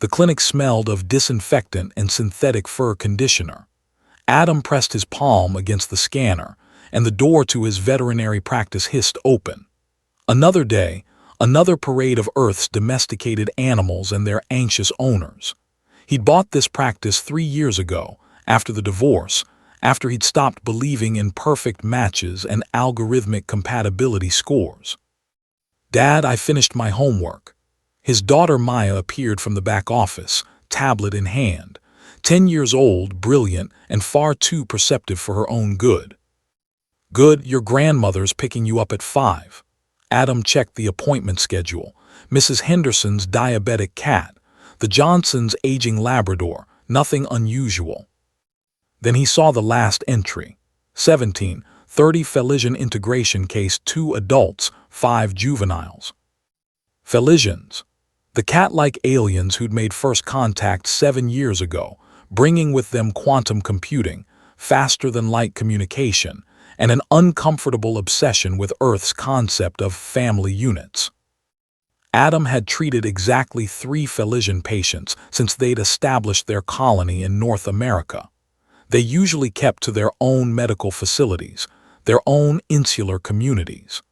The clinic smelled of disinfectant and synthetic fur conditioner. Adam pressed his palm against the scanner, and the door to his veterinary practice hissed open. Another day, another parade of Earth's domesticated animals and their anxious owners. He'd bought this practice 3 years ago, after the divorce, after he'd stopped believing in perfect matches and algorithmic compatibility scores. "Dad, I finished my homework." His daughter Maya appeared from the back office, tablet in hand, 10 years old, brilliant, and far too perceptive for her own good. "Good, your grandmother's picking you up at 5. Adam checked the appointment schedule. Mrs. Henderson's diabetic cat, the Johnsons' aging Labrador, nothing unusual. Then he saw the last entry. 17:30 Felisian integration case, 2 adults, 5 juveniles. Felisians, the cat-like aliens who'd made first contact 7 years ago, bringing with them quantum computing, faster-than-light communication, and an uncomfortable obsession with Earth's concept of family units. Adam had treated exactly 3 Felisian patients since they'd established their colony in North America. They usually kept to their own medical facilities, their own insular communities.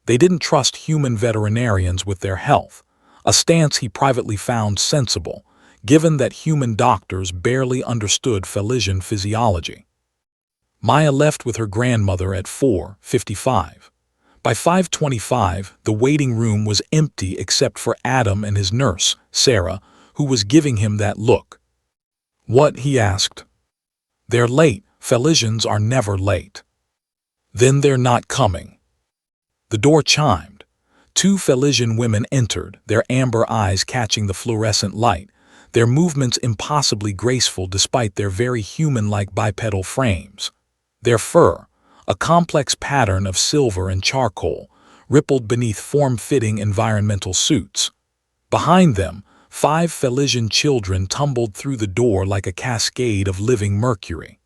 They didn't trust human veterinarians with their health, a stance he privately found sensible, given that human doctors barely understood Felisian physiology. Maya left with her grandmother at 4:55. By 5:25, the waiting room was empty except for Adam and his nurse, Sarah, who was giving him that look. "What?" he asked. "They're late. Felisians are never late." "Then they're not coming." The door chimed. 2 Felisian women entered, their amber eyes catching the fluorescent light, their movements impossibly graceful despite their very human-like bipedal frames. Their fur, a complex pattern of silver and charcoal, rippled beneath form-fitting environmental suits. Behind them, 5 Felisian children tumbled through the door like a cascade of living mercury.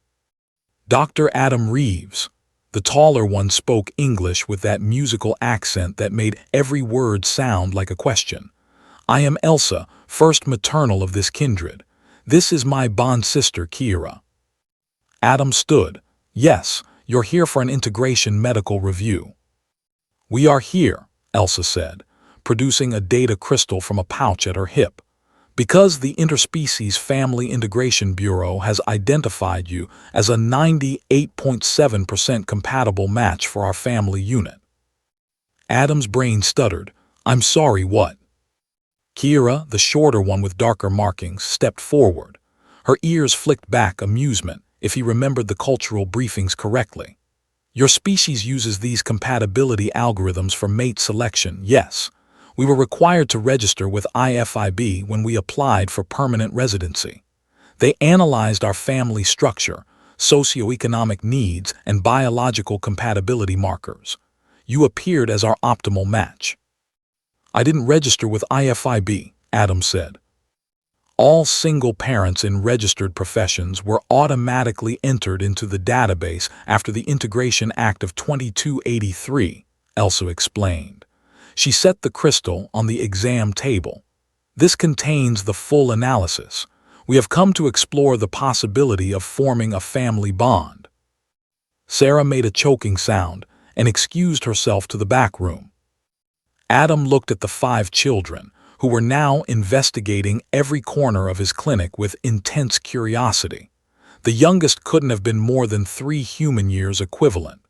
Dr. Adam Reeves, the taller one, spoke English with that musical accent that made every word sound like a question. "I am Elsa, first maternal of this kindred. This is my bond sister, Kira." Adam stood. "Yes, you're here for an integration medical review." "We are here," Elsa said, producing a data crystal from a pouch at her hip, "because the Interspecies Family Integration Bureau has identified you as a 98.7% compatible match for our family unit." Adam's brain stuttered. "I'm sorry, what?" Kira, the shorter one with darker markings, stepped forward. Her ears flicked back amusement, if he remembered the cultural briefings correctly. "Your species uses these compatibility algorithms for mate selection, yes. We were required to register with IFIB when we applied for permanent residency. They analyzed our family structure, socioeconomic needs, and biological compatibility markers. You appeared as our optimal match." "I didn't register with IFIB," Adam said. "All single parents in registered professions were automatically entered into the database after the Integration Act of 2283, Elsa explained. She set the crystal on the exam table. "This contains the full analysis. We have come to explore the possibility of forming a family bond." Sarah made a choking sound and excused herself to the back room. Adam looked at the 5 children, who were now investigating every corner of his clinic with intense curiosity. The youngest couldn't have been more than 3 human years equivalent.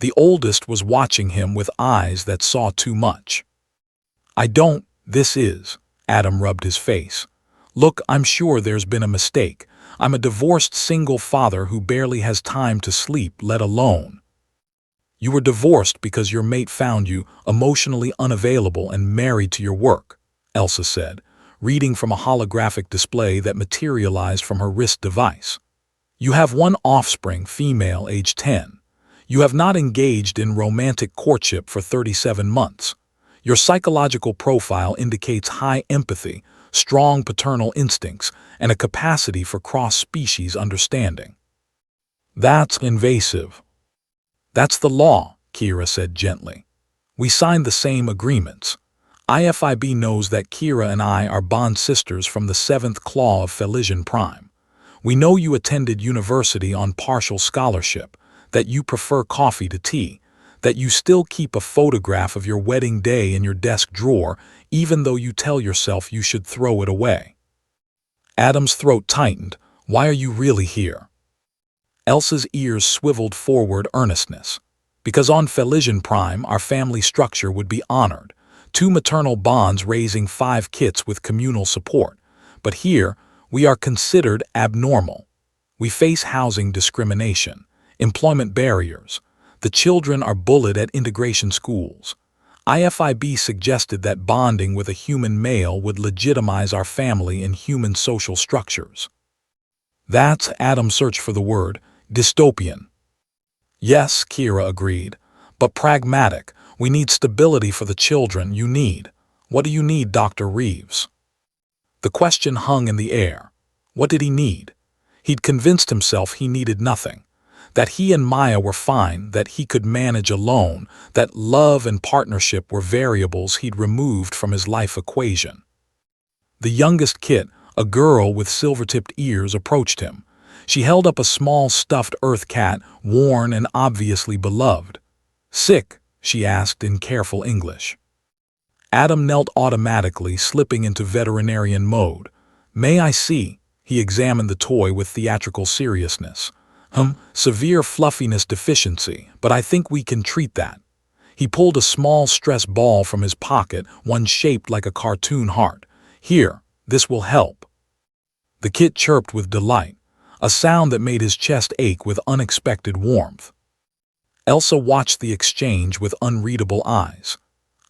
The oldest was watching him with eyes that saw too much. This is," Adam rubbed his face. "Look, I'm sure there's been a mistake. I'm a divorced single father who barely has time to sleep, let alone." "You were divorced because your mate found you emotionally unavailable and married to your work," Elsa said, reading from a holographic display that materialized from her wrist device. "You have 1 offspring, female, age 10. You have not engaged in romantic courtship for 37 months. Your psychological profile indicates high empathy, strong paternal instincts, and a capacity for cross-species understanding." "That's invasive." "That's the law," Kira said gently. "We signed the same agreements. IFIB knows that Kira and I are bond sisters from the 7th claw of Felisian Prime. We know you attended university on partial scholarship, that you prefer coffee to tea, that you still keep a photograph of your wedding day in your desk drawer, even though you tell yourself you should throw it away. Adam's throat tightened. Why are you really here? Elsa's ears swiveled forward earnestness. Because on Felisian Prime, our family structure would be honored. 2 maternal bonds raising 5 kits with communal support. But here, we are considered abnormal. We face housing discrimination, employment barriers. The children are bullied at integration schools. IFIB suggested that bonding with a human male would legitimize our family in human social structures. That's Adam's search for the word, dystopian. Yes, Kira agreed, but pragmatic. We need stability for the children you need. What do you need, Dr. Reeves? The question hung in the air. What did he need? He'd convinced himself he needed nothing. That he and Maya were fine, that he could manage alone, that love and partnership were variables he'd removed from his life equation. The youngest Kit, a girl with silver-tipped ears, approached him. She held up a small stuffed earth cat, worn and obviously beloved. Sick? She asked in careful English. Adam knelt automatically, slipping into veterinarian mode. May I see? He examined the toy with theatrical seriousness. Severe fluffiness deficiency, but I think we can treat that. He pulled a small stress ball from his pocket, one shaped like a cartoon heart. Here, this will help. The kit chirped with delight, a sound that made his chest ache with unexpected warmth. Elsa watched the exchange with unreadable eyes.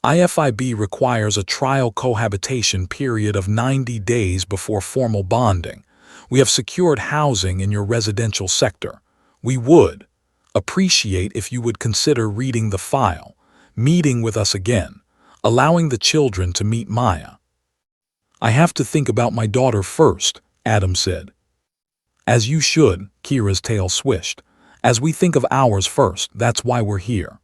IFIB requires a trial cohabitation period of 90 days before formal bonding. We have secured housing in your residential sector. We would appreciate if you would consider reading the file, meeting with us again, allowing the children to meet Maya. I have to think about my daughter first, Adam said. As you should, Kira's tail swished. As we think of ours first, that's why we're here.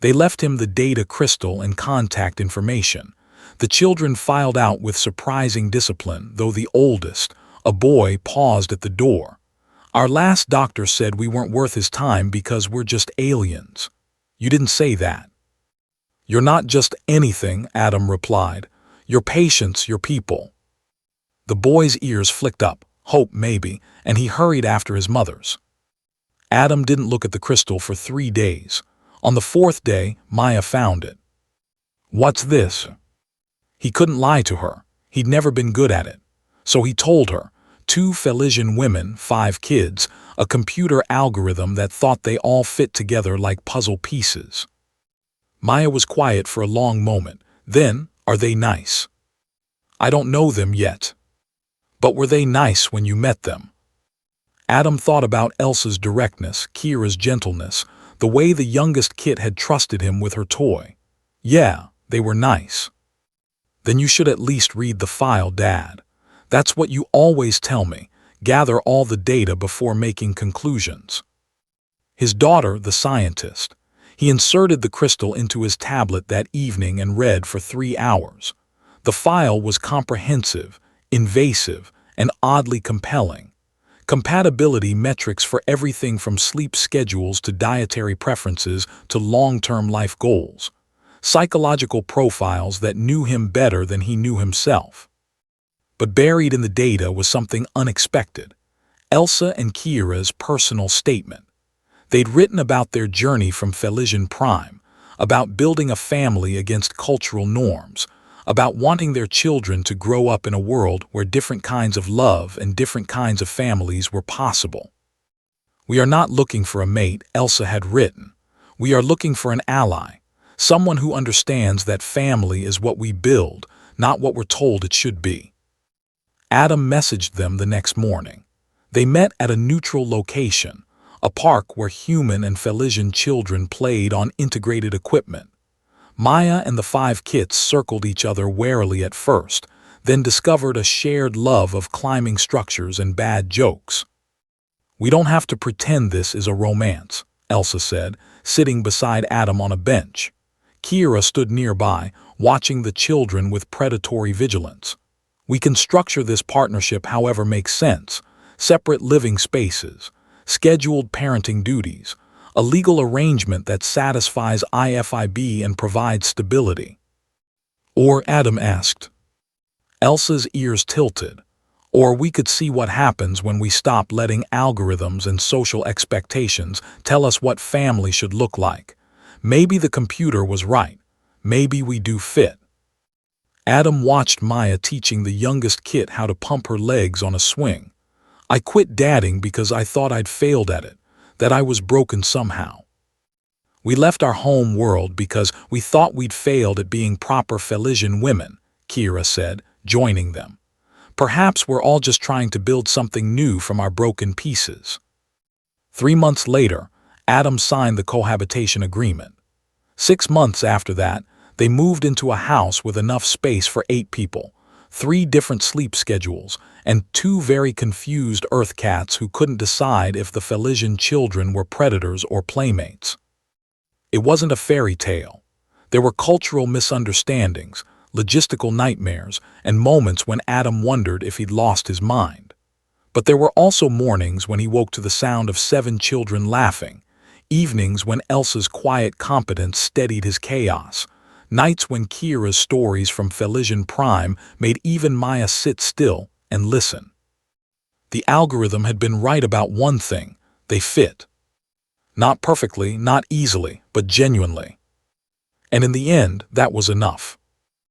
They left him the data crystal and contact information. The children filed out with surprising discipline, though the oldest, a boy, paused at the door. Our last doctor said we weren't worth his time because we're just aliens. You didn't say that. You're not just anything, Adam replied. Your patients, your people. The boy's ears flicked up, hope maybe, and he hurried after his mother's. Adam didn't look at the crystal for 3 days. On the 4th day, Maya found it. What's this? He couldn't lie to her. He'd never been good at it. So he told her, 2 Felisian women, 5 kids, a computer algorithm that thought they all fit together like puzzle pieces. Maya was quiet for a long moment. Then, are they nice? I don't know them yet. But were they nice when you met them? Adam thought about Elsa's directness, Kira's gentleness, the way the youngest Kit had trusted him with her toy. Yeah, they were nice. Then you should at least read the file, Dad. That's what you always tell me. Gather all the data before making conclusions. His daughter, the scientist. He inserted the crystal into his tablet that evening and read for 3 hours. The file was comprehensive, invasive, and oddly compelling. Compatibility metrics for everything from sleep schedules to dietary preferences to long-term life goals. Psychological profiles that knew him better than he knew himself. But buried in the data was something unexpected. Elsa and Kira's personal statement. They'd written about their journey from Felisian Prime, about building a family against cultural norms, about wanting their children to grow up in a world where different kinds of love and different kinds of families were possible. We are not looking for a mate, Elsa had written. We are looking for an ally, someone who understands that family is what we build, not what we're told it should be. Adam messaged them the next morning. They met at a neutral location, a park where human and Felisian children played on integrated equipment. Maya and the 5 kits circled each other warily at first, then discovered a shared love of climbing structures and bad jokes. We don't have to pretend this is a romance, Elsa said, sitting beside Adam on a bench. Kira stood nearby, watching the children with predatory vigilance. We can structure this partnership however makes sense: separate living spaces, scheduled parenting duties, a legal arrangement that satisfies IFIB and provides stability. Or, Adam asked. Elsa's ears tilted. Or we could see what happens when we stop letting algorithms and social expectations tell us what family should look like. Maybe the computer was right. Maybe we do fit. Adam watched Maya teaching the youngest Kit how to pump her legs on a swing. I quit dadding because I thought I'd failed at it, that I was broken somehow. We left our home world because we thought we'd failed at being proper Felisian women, Kira said, joining them. Perhaps we're all just trying to build something new from our broken pieces. 3 months later, Adam signed the cohabitation agreement. 6 months after that, they moved into a house with enough space for 8 people, 3 different sleep schedules, and 2 very confused Earth cats who couldn't decide if the Felisian children were predators or playmates. It wasn't a fairy tale. There were cultural misunderstandings, logistical nightmares, and moments when Adam wondered if he'd lost his mind. But there were also mornings when he woke to the sound of 7 children laughing, evenings when Elsa's quiet competence steadied his chaos, nights when Kira's stories from Felisian Prime made even Maya sit still and listen. The algorithm had been right about one thing: they fit. Not perfectly, not easily, but genuinely. And in the end, that was enough.